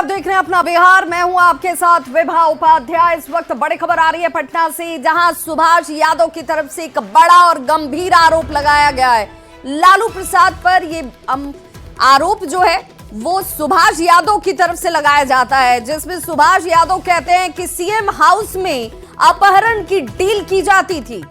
आप देख रहे हैं अपना बिहार। मैं हूं आपके साथ विभा उपाध्याय। इस वक्त बड़ी खबर आ रही है पटना से, जहां सुभाष यादव की तरफ से एक बड़ा और गंभीर आरोप लगाया गया है लालू प्रसाद पर। ये आरोप जो है वो सुभाष यादव की तरफ से लगाया जाता है, जिसमें सुभाष यादव कहते हैं कि सीएम हाउस में अपहरण की डील की जाती थी।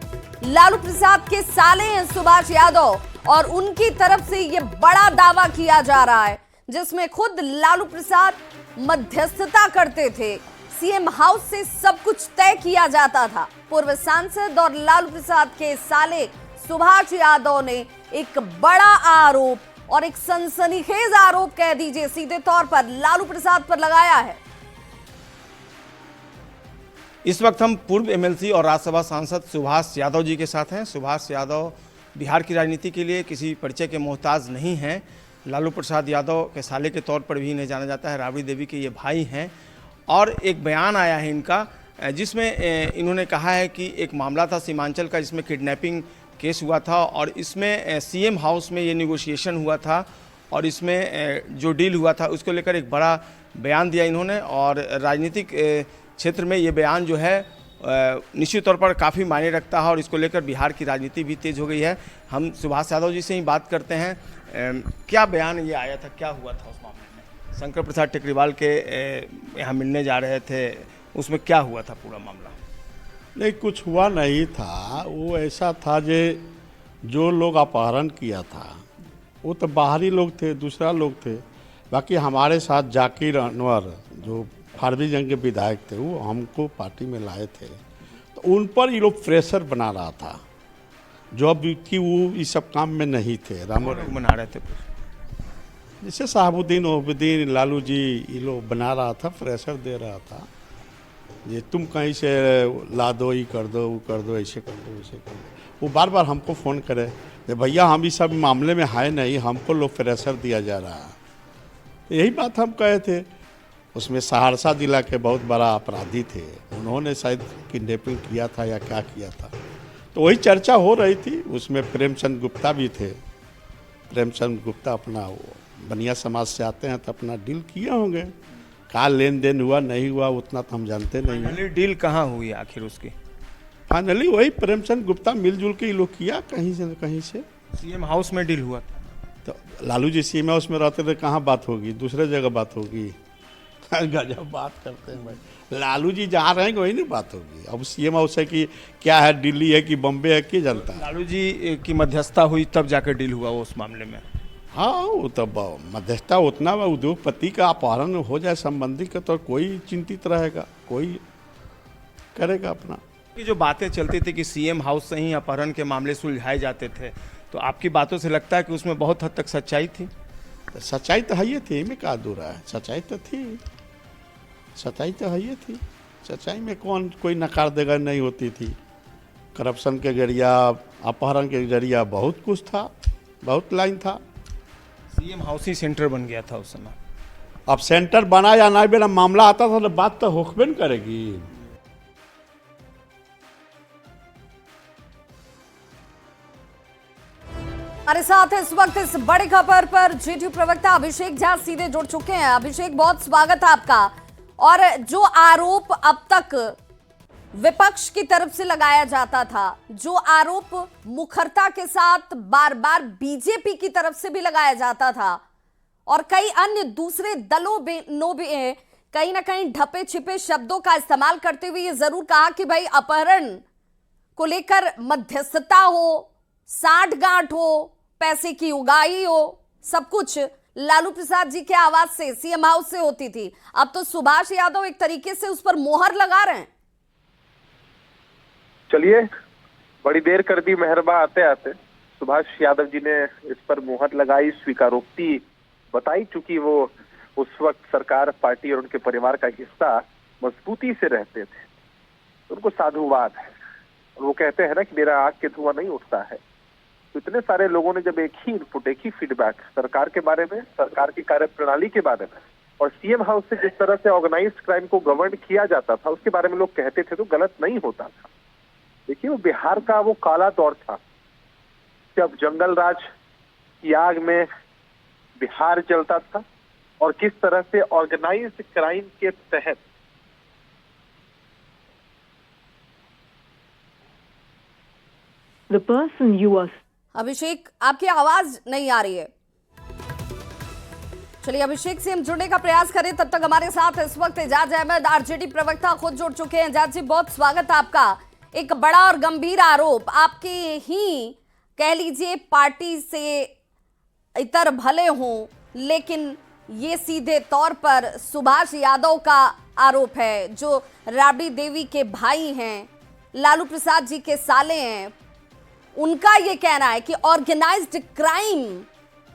लालू प्रसाद के साले हैं सुभाष यादव और उनकी तरफ से ये बड़ा दावा किया जा रहा है, जिसमें खुद लालू प्रसाद मध्यस्थता करते थे। सीएम हाउस से सब कुछ तय किया जाता था। पूर्व सांसद और लालू प्रसाद के साले सुभाष यादव ने एक बड़ा आरोप और एक सनसनीखेज आरोप कह दीजिए सीधे तौर पर लालू प्रसाद पर लगाया है। इस वक्त हम पूर्व एमएलसी और राज्यसभा सांसद सुभाष यादव जी के साथ हैं। सुभाष यादव बिहार की राजनीति के लिए किसी परिचय के मोहताज नहीं हैं। लालू प्रसाद यादव के साले के तौर पर भी इन्हें जाना जाता है। राबड़ी देवी के ये भाई हैं और एक बयान आया है इनका, जिसमें इन्होंने कहा है कि एक मामला था सीमांचल का, जिसमें किडनैपिंग केस हुआ था और इसमें सीएम हाउस में ये निगोशिएशन हुआ था और इसमें जो डील हुआ था उसको लेकर एक बड़ा बयान दिया इन्होंने। और राजनीतिक क्षेत्र में ये बयान जो है निश्चित तौर पर काफ़ी मायने रखता है और इसको लेकर बिहार की राजनीति भी तेज हो गई है। हम सुभाष यादव जी से ही बात करते हैं। क्या बयान ये आया था, क्या हुआ था उस मामले में? शंकर प्रसाद टेकरीवाल के यहाँ मिलने जा रहे थे, उसमें क्या हुआ था पूरा मामला? नहीं, कुछ हुआ नहीं था। वो ऐसा था जो लोग अपहरण किया था वो तो बाहरी लोग थे, दूसरा लोग थे। बाकी हमारे साथ जाकिर अनवर जो फारबिसगंज के विधायक थे, वो हमको पार्टी में लाए थे, तो उन पर ये लोग प्रेशर बना रहा था जो अब कि वो इस सब काम में नहीं थे। रामो बना रहे थे जैसे साहबुद्दीन ओबुद्दीन लालू जी, ये लोग बना रहा था, प्रेशर दे रहा था। ये तुम कहीं से ला दो, ये कर दो, वो कर दो, ऐसे कर दो, वैसे कर दो। वो बार बार हमको फ़ोन करे, भैया हम इस सब मामले में है नहीं, हमको लोग प्रेशर दिया जा रहा है। तो यही बात हम कहे थे। उसमें सहरसा जिला के बहुत बड़ा अपराधी थे, उन्होंने शायद किडनैपिंग किया था या क्या किया था, तो वही चर्चा हो रही थी। उसमें प्रेमचंद गुप्ता भी थे। प्रेमचंद गुप्ता अपना वो बनिया समाज से आते हैं, तो अपना डील किए होंगे। क्या लेन देन हुआ नहीं हुआ उतना तो हम जानते नहीं हैं। डील कहाँ हुई आखिर उसकी? फाइनली वही प्रेमचंद गुप्ता मिलजुल के ये लोग किया कहीं से न कहीं से। सीएम हाउस में डील हुआ था। तो लालू जी सीएम हाउस में रहते थे, कहाँ बात होगी, दूसरे जगह बात होगी। गजब बात करते हैं भाई। लालू जी जहाँ रहेंगे वही नहीं बात होगी। अब सीएम हाउस है कि क्या है, दिल्ली है कि बम्बे है, कि जनता है। लालू जी की मध्यस्थता हुई तब जाकर डील हुआ वो उस मामले में। हाँ, वो तब मध्यस्थता उतना उद्योगपति का अपहरण हो जाए संबंधी का तो कोई चिंतित रहेगा, कोई करेगा अपना। कि जो बातें चलती थी कि सीएम हाउस से ही अपहरण के मामले सुलझाए जाते थे, तो आपकी बातों से लगता है कि उसमें बहुत हद तक सच्चाई थी? सच्चाई तो है ही थी, में क्या दूर है, सच्चाई तो थी, सच्चाई तो है ही थी। सच्चाई में कौन कोई नकार देगा नहीं होती थी। करप्शन के जरिया, अपहरण के जरिया बहुत कुछ था, बहुत लाइन था। सीएम हाउस ही सेंटर बन गया था उस समय। अब सेंटर बना या ना बना, मामला आता था तो बात तो होकबे न करेगी। हमारे साथ इस वक्त इस बड़ी खबर पर जेडीयू प्रवक्ता अभिषेक झा सीधे जुड़ चुके हैं। अभिषेक, बहुत स्वागत है आपका। और जो आरोप अब तक विपक्ष की तरफ से लगाया जाता था, जो आरोप मुखरता के साथ बार बार बीजेपी की तरफ से भी लगाया जाता था और कई अन्य दूसरे दलों ने कहीं ना कहीं ढपे छिपे शब्दों का इस्तेमाल करते हुए ये जरूर कहा कि भाई अपहरण को लेकर मध्यस्थता हो, साठगांठ हो, पैसे की उगाही हो, सब कुछ लालू प्रसाद जी के आवाज से, सीएम हाउस से होती थी। अब तो सुभाष यादव एक तरीके से उस पर मोहर लगा रहे हैं। चलिए, बड़ी देर कर दी मेहरबा आते आते। सुभाष यादव जी ने इस पर मुहर लगाई, स्वीकारोक्ति बताई। चूंकि वो उस वक्त सरकार, पार्टी और उनके परिवार का हिस्सा मजबूती से रहते थे, उनको साधुवाद है। और वो कहते हैं ना कि मेरा आग के धुआं नहीं उठता है। तो इतने सारे लोगों ने जब एक ही इनपुट, एक ही फीडबैक सरकार के बारे में, सरकार की कार्यप्रणाली के बारे में और सीएम हाउस से जिस तरह से ऑर्गेनाइज्ड क्राइम को गवर्न किया जाता था उसके बारे में लोग कहते थे, तो गलत नहीं होता था। देखिए, वो बिहार का वो काला दौर था जब जंगल राज की आग में बिहार जलता था, और किस तरह से ऑर्गेनाइज्ड क्राइम के तहत The person you are अभिषेक, आपकी आवाज नहीं आ रही है। चलिए अभिषेक से हम जुड़ने का प्रयास करें, तब तक हमारे साथ इस वक्त एजाज अहमद आरजेडी प्रवक्ता खुद जुड़ चुके हैं। एजाज जी, बहुत स्वागत है आपका। एक बड़ा और गंभीर आरोप आपके ही कह लीजिए पार्टी से इतर भले हों, लेकिन ये सीधे तौर पर सुभाष यादव का आरोप है, जो राबड़ी देवी के भाई हैं, लालू प्रसाद जी के साले हैं। उनका ये कहना है कि ऑर्गेनाइज्ड क्राइम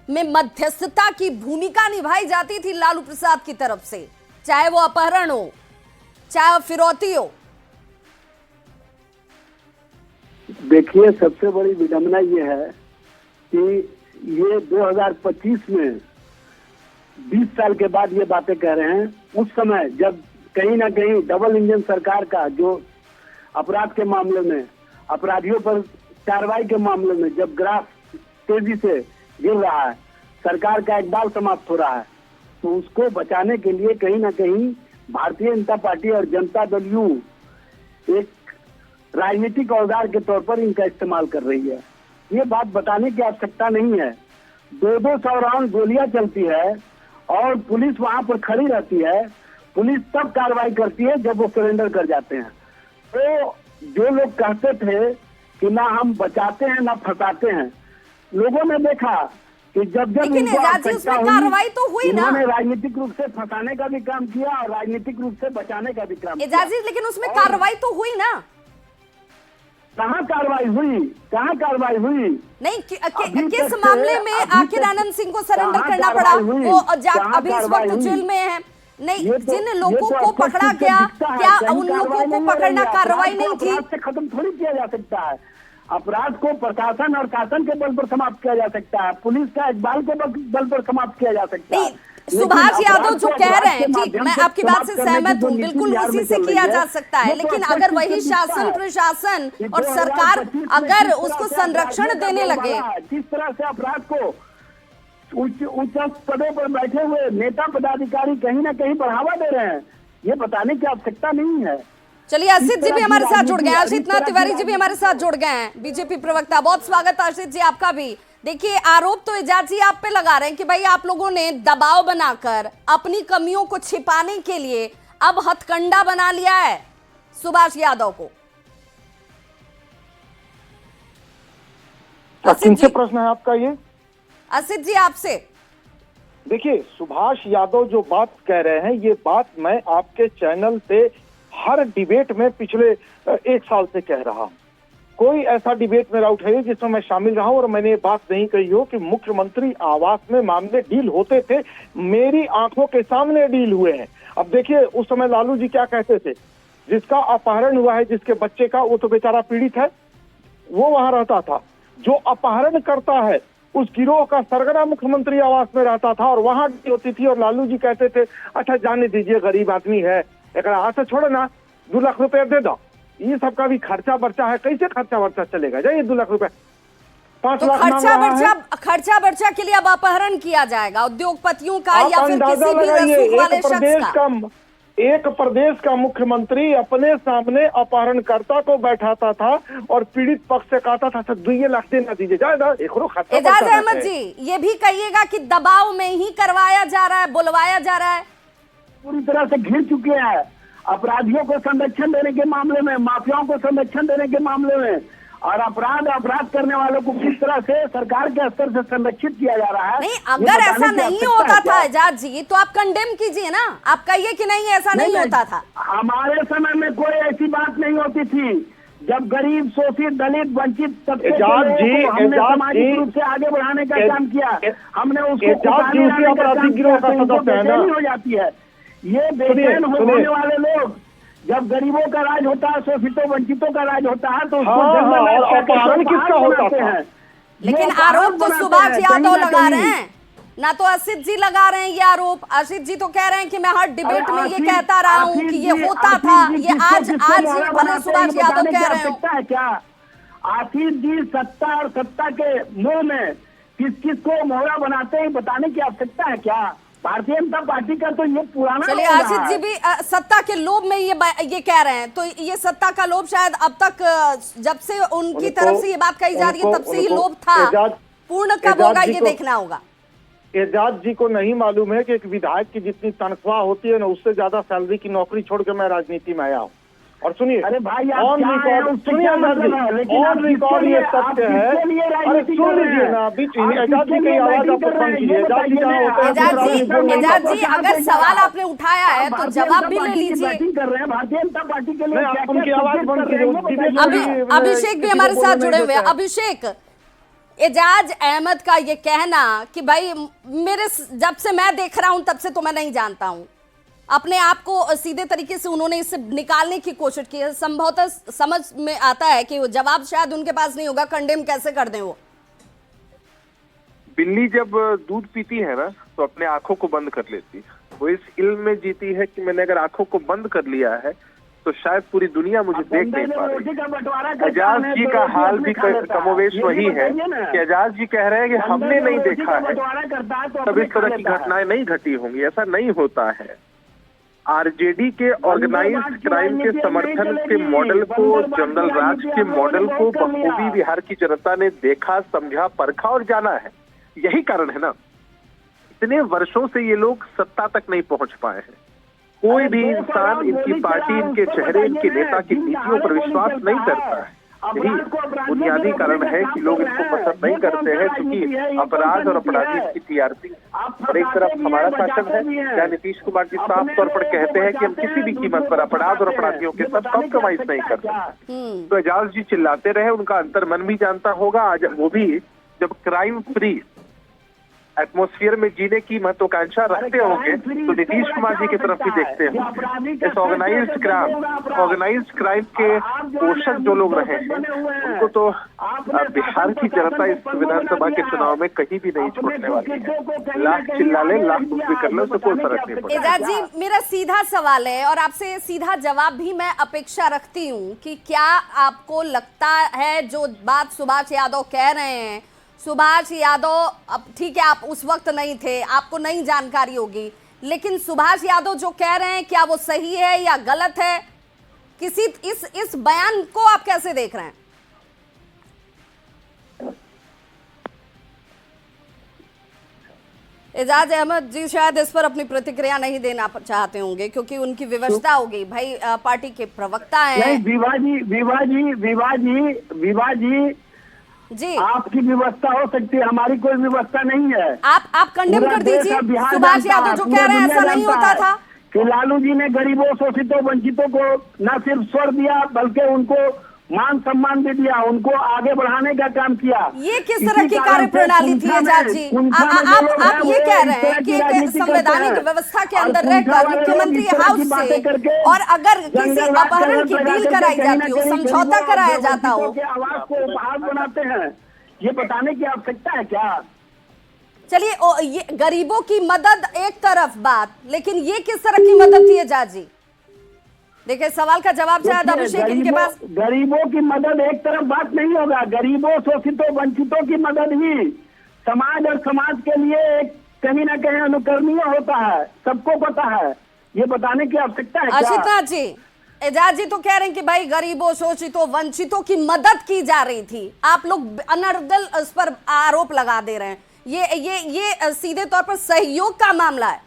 में मध्यस्थता की भूमिका निभाई जाती थी लालू प्रसाद की तरफ से, चाहे वो अपहरण हो, चाहे वो फिरौती हो। देखिए, सबसे बड़ी विडंबना ये है कि ये 2025 में 20 साल के बाद ये बातें कह रहे हैं। उस समय जब कहीं ना कहीं डबल इंजन सरकार का जो अपराध के मामले में, अपराधियों पर कार्रवाई के मामले में जब ग्राफ तेजी से गिर रहा है, सरकार का इकबाल समाप्त हो रहा है, तो उसको बचाने के लिए कहीं ना कहीं भारतीय जनता पार्टी और जनता दल यू एक राजनीतिक औजार के तौर पर इनका इस्तेमाल कर रही है। ये बात बताने की आवश्यकता नहीं है। 200 राउंड गोलियां चलती है और पुलिस वहां पर खड़ी रहती है। पुलिस तब कार्रवाई करती है जब वो सरेंडर कर जाते हैं। तो जो लोग कहते थे कि ना हम बचाते हैं ना फंसाते हैं, लोगों ने देखा कि जब लेकिन एजाज जी, उसमें कार्रवाई तो हुई ना। इन्होंने राजनीतिक रूप से फंसाने का भी काम किया और राजनीतिक रूप से बचाने का भी काम किया। एजाज जी, लेकिन उसमें कार्रवाई तो हुई ना। कहाँ कार्रवाई हुई? कहाँ कार्रवाई हुई? नहीं, किस मामले में आखिर आनंद सिंह को सरेंडर करना पड़ा? वो अभी इस वक्त जेल में है। नहीं, जिन लोगों को पकड़ा गया, क्या उन लोगों को पकड़ना कार्रवाई नहीं थी? अपराध से खत्म थोड़ी किया जा सकता है। अपराध को प्रशासन और शासन के बल पर समाप्त किया जा सकता है, पुलिस का इकबाल के बल पर समाप्त किया जा सकता है। सुभाष यादव जो कह रहे हैं, ठीक, मैं आपकी बात से सहमत हूँ, बिल्कुल उसी से किया जा सकता है। लेकिन अगर वही शासन, प्रशासन और सरकार अगर उसको संरक्षण देने लगे, किस तरह से अपराध को उच्च पदों पर बैठे हुए नेता पदाधिकारी कहीं ना कहीं बढ़ावा दे रहे हैं, ये बताने की आवश्यकता नहीं है। चलिए असित जी भी हमारे साथ जुड़ गए हैं, असित नाथ तिवारी जी भी हमारे साथ जुड़ गए हैं, बीजेपी प्रवक्ता। बहुत स्वागत है असित जी आपका भी। देखिए, आरोप तो एजाज जी आप पे लगा रहे हैं कि भाई आप लोगों ने दबाव बनाकर अपनी कमियों को छिपाने के लिए अब हथकंडा बना लिया है सुभाष यादव को। किनसे प्रश्न है आपका ये? असित जी आपसे। देखिए, सुभाष यादव जो बात कह रहे हैं, ये बात मैं आपके चैनल से हर डिबेट में पिछले 1 साल से कह रहा हूं। कोई ऐसा डिबेट मेरा उठाइए जिसमें मैं शामिल रहा हूं और मैंने ये बात नहीं कही हो कि मुख्यमंत्री आवास में मामले डील होते थे, मेरी आंखों के सामने डील हुए हैं। अब देखिए, उस समय लालू जी क्या कहते थे, जिसका अपहरण हुआ है, जिसके बच्चे का, वो तो बेचारा पीड़ित है, वो वहां रहता था। जो अपहरण करता है उस गिरोह का सरगना मुख्यमंत्री आवास में रहता था और वहां होती थी। और लालू जी कहते थे, अच्छा जाने दीजिए, गरीब आदमी है, एक हाथ से छोड़ो ना, 2 लाख रुपए दे दो। ये सबका भी खर्चा बर्चा है, कैसे खर्चा बर्चा चलेगा? जाइए 2 लाख रुपए, 5 लाख खर्चा बर्चा के लिए अब अपहरण किया जाएगा उद्योगपतियों का या फिर किसी भी रसूख वाले शख्स का। एक प्रदेश का मुख्यमंत्री अपने सामने अपहरणकर्ता को बैठाता था और पीड़ित पक्ष से कहता था 2 लाख देना दीजिए, जाएगा। एजाज अहमद जी, ये भी कहिएगा कि दबाव में ही करवाया जा रहा है, बुलवाया जा रहा है। पूरी तरह से घिर चुके हैं अपराधियों को संरक्षण देने के मामले में, माफियाओं को संरक्षण देने के मामले में, और अपराध करने वालों को किस तरह से सरकार के स्तर से संरक्षित किया जा रहा है। नहीं, अगर ऐसा नहीं होता था एजाज जी, तो आप कंडेम कीजिए ना, आप कहिए कि नहीं ऐसा नहीं होता था। हमारे समय में कोई ऐसी बात नहीं होती थी। जब गरीब, शोषित, दलित, वंचित तबके के लोगों को हमने सामाजिक रूप से आगे बढ़ाने का काम किया, हमने उसको हो जाती है। ये बेचैन होने वाले लोग, जब गरीबों का राज होता है, शोषितों वंचितों का राज होता है, तो अपहरण किसका होता है? लेकिन आरोप तो सुभाष यादव लगा रहे हैं ना, तो असित जी लगा रहे हैं ये आरोप। असित जी तो कह रहे हैं कि मैं हर डिबेट में ये कहता रहा हूँ कि ये होता था, ये आज भले सुभाष यादव कह रहे हो। क्या आसिफ जी सत्ता और सत्ता के मुंह में किस किस को मोहरा बनाते हैं, बताने की आवश्यकता है क्या? भारतीय जनता पार्टी का तो ये पुराना चलिए हो रहा आशीष जी है। भी सत्ता के लोभ में ये कह रहे हैं, तो ये सत्ता का लोभ शायद अब तक जब से उनकी तरफ से ये बात कही जा रही है तब से ही लोभ था, पूर्ण कब होगा ये देखना होगा। एजाज जी को नहीं मालूम है कि एक विधायक की जितनी तनख्वाह होती है ना, उससे ज्यादा सैलरी की नौकरी छोड़ के मैं राजनीति में आया हूँ। और सुनिए, अरे भाई आप ऑन क्या हैं, रिकॉर्ड उससे सुनिए क्या एजाज जी, मतलब है? लेकिन आप ऑन रिकॉर्ड किसके ये लिए- सत्य आप है। किसके लिए अरे राजनीति सुन कर रहे लीजिए हैं? ना, बीच आप एजाज जी किसके की लिए आवाज आप राजनीति कर बंद रहे हैं? कीजिए। ये एजाज जी जहाँ होते हैं एजाज जी अगर सवाल आपने उठाया है तो जवाब भी ले लीजिए। बैटिंग कर रहे हैं भारतीय जनता पार्टी के लिए, नहीं, आप क्या-क्या उनकी आवाज संकेत बंद कर रहे हैं, कीजिए। ये बताइए। अभिषेक भी हमारे साथ जुड़े हुए हैं। अभिषेक, एजाज अहमद का ये कहना कि भाई जब से मैं देख रहा हूं तब से तो मैं नहीं जानता हूं, अपने आप को सीधे तरीके से उन्होंने इससे निकालने की कोशिश की है। संभवतः समझ में आता है कि वो जवाब शायद उनके पास नहीं होगा, कंडेम कैसे कर दें वो। बिल्ली जब दूध पीती है ना तो अपने आंखों को बंद कर लेती है। वो इस इल्म में जीती है कि मैंने अगर आंखों को बंद कर लिया है तो शायद पूरी दुनिया मुझे देख नहीं पा रही। एजाज जी का हाल भी कमोवेश वही है कि एजाज जी कह रहे हैं कि हमने नहीं देखा है तब इस तरह की घटनाएं नहीं घटी होंगी। ऐसा नहीं होता है। आरजेडी के ऑर्गेनाइज्ड क्राइम के समर्थन के मॉडल को, जंगल राज के मॉडल को बखूबी बिहार की जनता ने देखा, समझा, परखा और जाना है। यही कारण है ना, इतने वर्षों से ये लोग सत्ता तक नहीं पहुंच पाए हैं। कोई भी इंसान इनकी पार्टी, इनके चेहरे, इनके नेता की नीतियों पर विश्वास नहीं करता है। यही बुनियादी कारण है कि लोग इसको पसंद नहीं करते हैं, क्योंकि अपराध और अपराधी की टीआरपी और एक तरफ हमारा शासन है जहाँ नीतीश कुमार जी साफ तौर पर कहते हैं कि हम किसी भी कीमत पर अपराध और अपराधियों के साथ कॉम्प्रोमाइज नहीं करते। तो एजाज जी चिल्लाते रहे, उनका अंतर मन भी जानता होगा। आज वो भी जब क्राइम फ्री एटमॉस्फेयर में जीने की महत्वाकांक्षा रखते होंगे तो नीतीश कुमार जी की तरफ भी देखते होंगे। इस ऑर्गेनाइज्ड क्राइम के पोषक जो लोग रहे हैं उनको तो बिहार की जनता इस विधानसभा के चुनाव में कहीं भी नहीं छोड़ने वाली है। लाख चिल्ला ले, लाख कुछ भी कर ले, उससे कोई फर्क नहीं पड़ता। एजाज जी, मेरा सीधा सवाल है और आपसे सीधा जवाब भी मैं अपेक्षा रखती हूँ कि क्या आपको लगता है जो बात सुभाष यादव कह रहे हैं, सुभाष यादव, अब ठीक है आप उस वक्त नहीं थे, आपको नई जानकारी होगी, लेकिन सुभाष यादव जो कह रहे हैं क्या वो सही है या गलत है? किसी इस बयान को आप कैसे देख रहे हैं? एजाज अहमद जी शायद इस पर अपनी प्रतिक्रिया नहीं देना चाहते होंगे क्योंकि उनकी विवशता होगी। भाई पार्टी के प्रवक्ता हैं। विवाह जी आपकी व्यवस्था हो सकती है, हमारी कोई व्यवस्था नहीं है। आप कंडेम कर दीजिए। सुभाष यादव जो कह रहे हैं ऐसा नहीं होता था कि लालू जी ने गरीबों, शोषितों, वंचितों को न सिर्फ स्वर दिया बल्कि उनको मान सम्मान भी दिया, उनको आगे बढ़ाने का काम किया। ये किस तरह की कार्यप्रणाली थी एजाज जी? आप ये कह रहे हैं कि एक संवैधानिक व्यवस्था के अंदर रहकर मुख्यमंत्री हाउस से और अगर किसी अपहरण की डील कराई जाती हो, समझौता कराया जाता हो, आवाज को उपहार बनाते हैं, ये बताने की आवश्यकता है क्या? चलिए ये गरीबों की मदद एक तरफ बात, लेकिन ये किस तरह की मदद थी एजाज जी? देखिए सवाल का जवाब शायद अभिषेक इनके पास। गरीबों की मदद एक तरफ बात नहीं होगा, गरीबों, शोषितों, वंचितों की मदद ही समाज और समाज के लिए एक कहीं ना कहीं अनुकरणीय होता है, सबको पता है। ये बताने की आवश्यकता है क्या? आशीष जी, एजाज जी तो कह रहे हैं कि भाई गरीबों, शोषितों, वंचितों की मदद की जा रही थी, आप लोग अनर्गल उस पर आरोप लगा दे रहे हैं। ये सीधे तौर पर सहयोग का मामला है।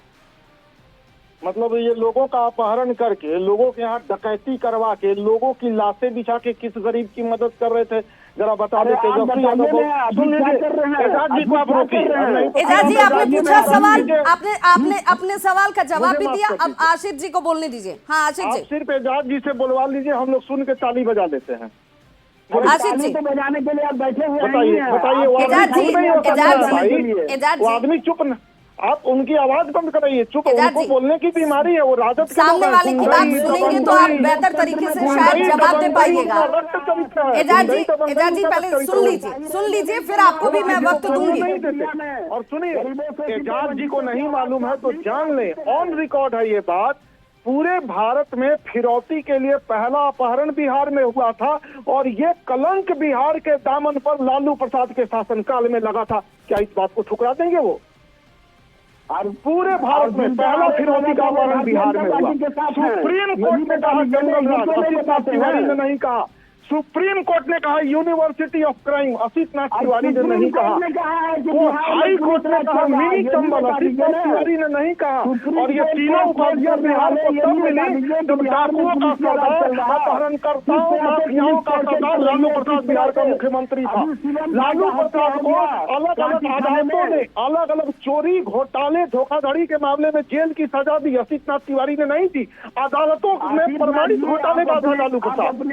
मतलब ये लोगों का अपहरण करके, लोगों के यहाँ डकैती करवा के, लोगों की लाशें बिछा के किस गरीब की मदद कर रहे थे जरा बता देते। तेजस्वी यादव को सुन लीजिए, एजाज जी को आप रोकिए। एजाज जी आपने पूछा सवाल, आपने अपने सवाल का जवाब भी दिया, अब आशीष जी को बोलने दीजिए। हाँ आशीष जी, सिर्फ एजाज जी से बोलवा लीजिए, हम लोग सुन के ताली बजा देते हैं। आशीष जी बजाने के लिए आप बैठे हुए बताइए। एजाज वो आदमी चुप न, आप उनकी आवाज बंद कराइए, चुप। उनको बोलने की बीमारी है, वो राजद सामने वाले की बात सुनेंगे तो आप बेहतर तरीके से शायद जवाब दे पाइएगा। एजाज जी पहले सुन लीजिए फिर आपको भी मैं वक्त दूंगी। और सुनिए, एजाज जी को नहीं मालूम है तो जान लें, ऑन रिकॉर्ड है ये बात, पूरे भारत में फिरौती के लिए पहला अपहरण बिहार में हुआ था और ये कलंक बिहार के दामन पर लालू प्रसाद के शासनकाल में लगा था। क्या इस बात को ठुकरा देंगे वो? पूरे भारत में पहला फिरौती का अपहरण बिहार में हुआ। सुप्रीम कोर्ट ने कहा, जंगल राज असित नाथ तिवारी ने नहीं कहा। सुप्रीम कोर्ट ने कहा यूनिवर्सिटी ऑफ क्राइम असित नाथ तिवारी ने नहीं कहा। हाई कोर्ट ने कहा मिनी चंबल असित नाथ तिवारी ने नहीं कहा। और ये तीनों उपाधियां बिहार को तब मिली जब डाकुओं का सरदार, अपहरणकर्ताओं, माफियाओं का सरदार लालू प्रसाद बिहार का मुख्यमंत्री था। लालू प्रसाद को अलग अलग अदालतों ने अलग अलग चोरी, घोटाले, धोखाधड़ी के मामले में जेल की सजा दी, असित नाथ तिवारी ने नहीं दी। अदालतों में प्रमाणित घोटाले का था लालू प्रसाद।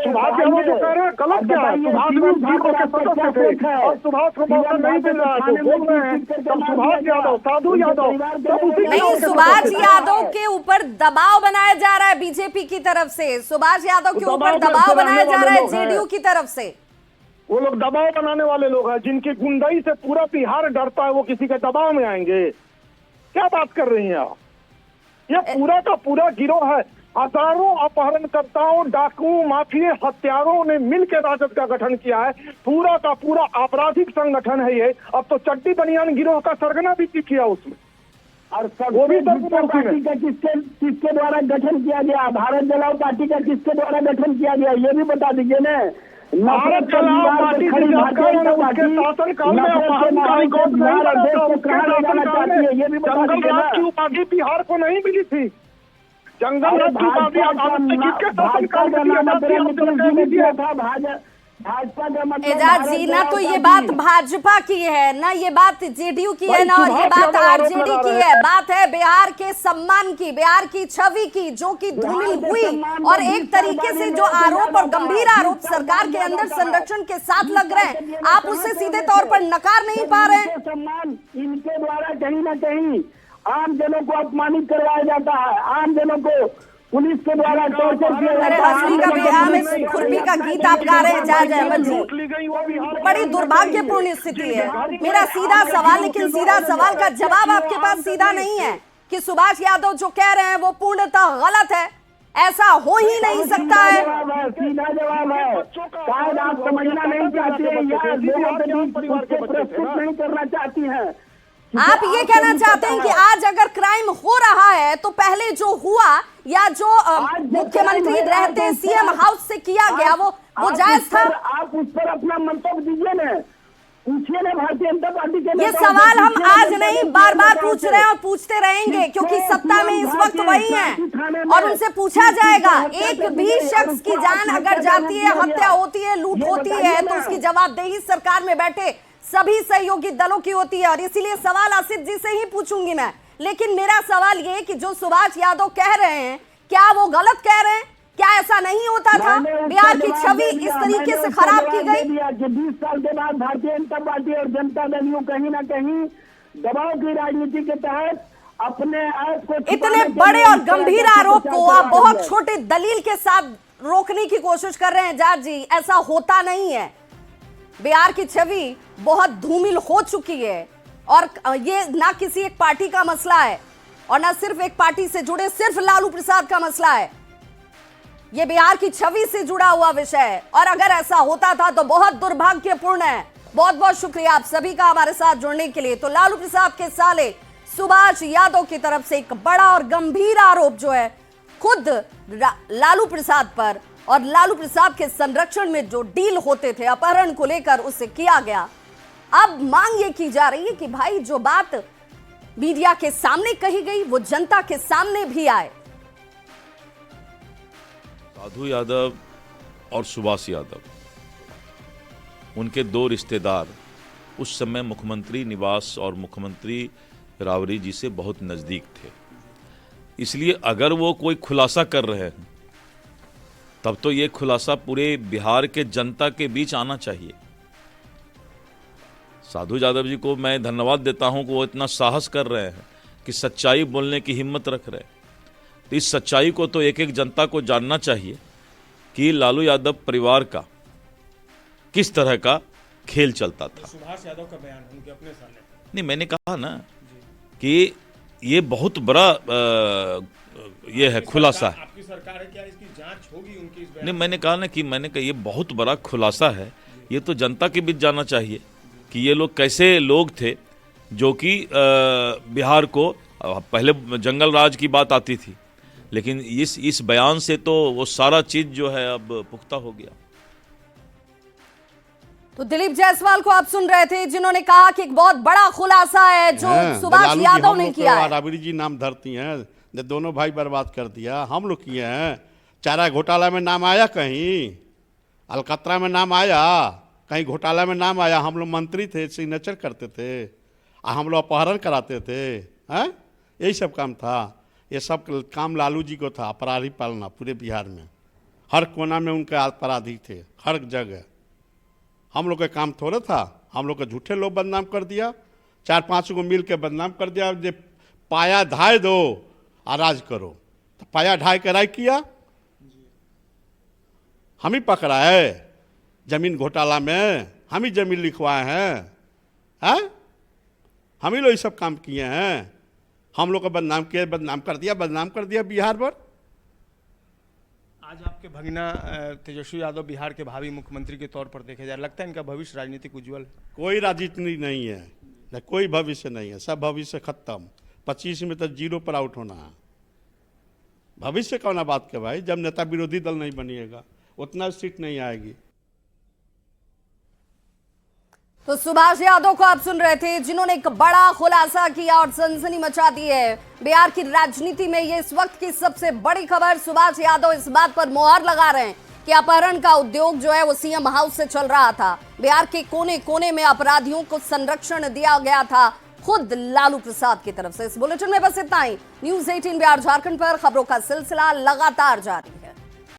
सुभाष यादव जो कह रहे हैं गलत क्या है? सुभाष जी को के सदस्य थे और सुभाष को मौका नहीं मिल रहा है तो बोल रहे हैं तब सुभाष यादव, साधु यादव सब उसी नहीं, सुभाष यादव के ऊपर दबाव बनाया जा रहा है बीजेपी की तरफ से। सुभाष यादव के ऊपर दबाव बनाया जा रहा है जेडीयू की तरफ से। वो लोग दबाव बनाने वाले लोग हैं जिनकी गुंडाई से पूरा बिहार डरता है। वो किसी के दबाव में आएंगे? क्या बात कर रही हैं आप? ये पूरा का पूरा गिरोह है। हजारों अपहरणकर्ताओं, डाकुओं, माफिया, हत्यारों ने मिलकर राजद का गठन किया है। पूरा का पूरा आपराधिक संगठन है ये। अब तो चड्डी बनियान गिरोह का सरगना भी किया उसमें। और वो भी पार्टी का किसके द्वारा गठन किया गया? भारत जलाओ पार्टी का किसके द्वारा गठन किया गया ये भी बता दीजिए ना। भारत जलाओ पार्टी उसके शासनकाल में अपहरण का रिकॉर्ड नहीं बना था। उसके शासनकाल में जंगल राज की उपाधि बिहार को नहीं मिली थी। जंगल राज की उपाधि किसके शासनकाल में एजाज जी, ना तो ये बात भाजपा की है, ना ये बात जेडीयू की है, ना और ये बात आरजेडी की है। बात है बिहार के सम्मान की, बिहार की छवि की, जो कि धूमिल हुई। और एक तरीके से जो आरोप और गंभीर आरोप सरकार के अंदर संरक्षण के साथ लग रहे हैं, आप उससे सीधे तौर पर नकार नहीं पा रहे हैं। सम्मान इनके द्वारा कहीं ना कहीं आम जनों को अपमानित करवाया जाता है। आम जनों को पुलिस के द्वारा टॉर्चर किया जाता है। हंसली का बिहार में खुरपी का गीत आप गा रहे हैं एजाज अहमद जी। बड़ी दुर्भाग्यपूर्ण स्थिति है। मेरा सीधा सवाल, लेकिन सीधा सवाल का जवाब आपके पास सीधा नहीं है कि सुभाष यादव जो कह रहे हैं वो पूर्णतः गलत है। ऐसा हो ही नहीं सकता है। सीधा जवाब है। शायद आप समझना नहीं चाहते हैं या लोगों के बीच प्रस्तुत नहीं करना चाहती हैं। आप ये कहना चाहते हैं कि आज अगर क्राइम हो रहा है तो पहले जो हुआ या जो मुख्यमंत्री रहते सीएम हाउस से किया गया वो जायज था? आप उस पर अपना मंतव्य दीजिए ना, पूछिए ना भारतीय जनता पार्टी के। ये सवाल हम आज नहीं बार बार पूछ रहे हैं और पूछते रहेंगे, क्योंकि सत्ता में इस वक्त वही हैं और उनसे पूछा जाएगा। एक भी शख्स की जान अगर जाती है, हत्या होती है, लूट होती है, तो उसकी जवाबदेही सरकार में बैठे सभी सहयोगी दलों की होती है। और इसीलिए सवाल आसिफ जी से ही पूछूंगी मैं। लेकिन मेरा सवाल ये कि जो सुभाष यादव कह रहे हैं, क्या वो गलत कह रहे हैं? क्या ऐसा नहीं होता था? बिहार की छवि इस तरीके से खराब की गई? 20 साल के बाद भारतीय जनता पार्टी और जनता दल यूं कहीं ना कहीं दबाव की राजनीति के तहत अपने आप को इतने बड़े और गंभीर आरोप को आप बहुत छोटे दलील के साथ रोकने की कोशिश कर रहे हैं एजाज जी। ऐसा होता नहीं है। बिहार की छवि बहुत धूमिल हो चुकी है और ये ना किसी एक पार्टी का मसला है और ना सिर्फ एक पार्टी से जुड़े सिर्फ लालू प्रसाद का मसला है। ये बिहार की छवि से जुड़ा हुआ विषय है और अगर ऐसा होता था तो बहुत दुर्भाग्यपूर्ण है। बहुत बहुत शुक्रिया आप सभी का हमारे साथ जुड़ने के लिए। तो लालू प्रसाद के साले सुभाष यादव की तरफ से एक बड़ा और गंभीर आरोप जो है खुद लालू प्रसाद पर और लालू प्रसाद के संरक्षण में जो डील होते थे अपहरण को लेकर, उससे किया गया। अब मांग ये की जा रही है कि भाई जो बात मीडिया के सामने कही गई वो जनता के सामने भी आए। साधु यादव और सुभाष यादव, उनके दो रिश्तेदार उस समय मुख्यमंत्री निवास और मुख्यमंत्री राबड़ी जी से बहुत नज़दीक थे। इसलिए अगर वो कोई खुलासा कर रहे हैं तब तो ये खुलासा पूरे बिहार के जनता के बीच आना चाहिए। साधु यादव जी को मैं धन्यवाद देता हूं कि वो इतना साहस कर रहे हैं कि सच्चाई बोलने की हिम्मत रख रहे हैं। तो इस सच्चाई को तो एक एक जनता को जानना चाहिए कि लालू यादव परिवार का किस तरह का खेल चलता था। सुभाष यादव का बयान उनके अपने सामने नहीं, मैंने कहा ना कि ये बहुत बड़ा ये है खुलासा है। आपकी सरकार है, क्या इसकी जांच होगी उनकी इस बयान? नहीं, मैंने कहा ये बहुत बड़ा खुलासा है। ये तो जनता के बीच जाना चाहिए कि ये लोग कैसे लोग थे जो कि बिहार को पहले जंगल राज की बात आती थी, लेकिन इस बयान से तो वो सारा चीज जो है अब पुख्ता हो गया। तो दिलीप जायसवाल को आप सुन रहे थे, जिन्होंने कहा कि एक बहुत बड़ा खुलासा है जो सुभाष यादव ने किया है। राबड़ी जी नाम धरती हैं, ने दोनों भाई बर्बाद कर दिया, हम लोग किए हैं। चारा घोटाला में नाम आया, कहीं अलकतरा में नाम आया, कहीं घोटाला में नाम आया। हम लोग मंत्री थे, सिग्नेचर करते थे, हम लोग अपहरण कराते थे, हैं? यही सब काम था। ये सब काम लालू जी को था, अपराधी पालना पूरे बिहार में। हर कोना में उनके अपराधी थे, हर जगह। हम लोग का काम थोड़ा था, हम लोग को झूठे लोग बदनाम कर दिया, 4-5 को मिल के बदनाम कर दिया। जे पाया ढाई दो और राज करो, तो पाया ढाई के राय किया, हम ही पकड़ा है जमीन घोटाला में, हम ही जमीन लिखवाए हैं, हम ही लोग ये सब काम किए हैं। हम लोग को बदनाम किया, बदनाम कर दिया बिहार भर। आज आपके भगीना तेजस्वी यादव बिहार के भावी मुख्यमंत्री के तौर पर देखे जाए, लगता है इनका भविष्य राजनीतिक उज्जवल है? कोई राजनीति नहीं है, न कोई भविष्य नहीं है, सब भविष्य खत्म। 25 में तो 0 पर आउट होना है। भविष्य कौन बात के भाई, जब नेता विरोधी दल नहीं बनिएगा उतना सीट नहीं आएगी। तो सुभाष यादव को आप सुन रहे थे, जिन्होंने एक बड़ा खुलासा किया और सनसनी मचा दी है बिहार की राजनीति में। ये इस वक्त की सबसे बड़ी खबर। सुभाष यादव इस बात पर मुहर लगा रहे हैं कि अपहरण का उद्योग जो है वो सीएम हाउस से चल रहा था। बिहार के कोने कोने में अपराधियों को संरक्षण दिया गया था, खुद लालू प्रसाद की तरफ से। इस बुलेटिन में बस इतना ही। न्यूज़ 18 बिहार झारखंड पर खबरों का सिलसिला लगातार जारी है।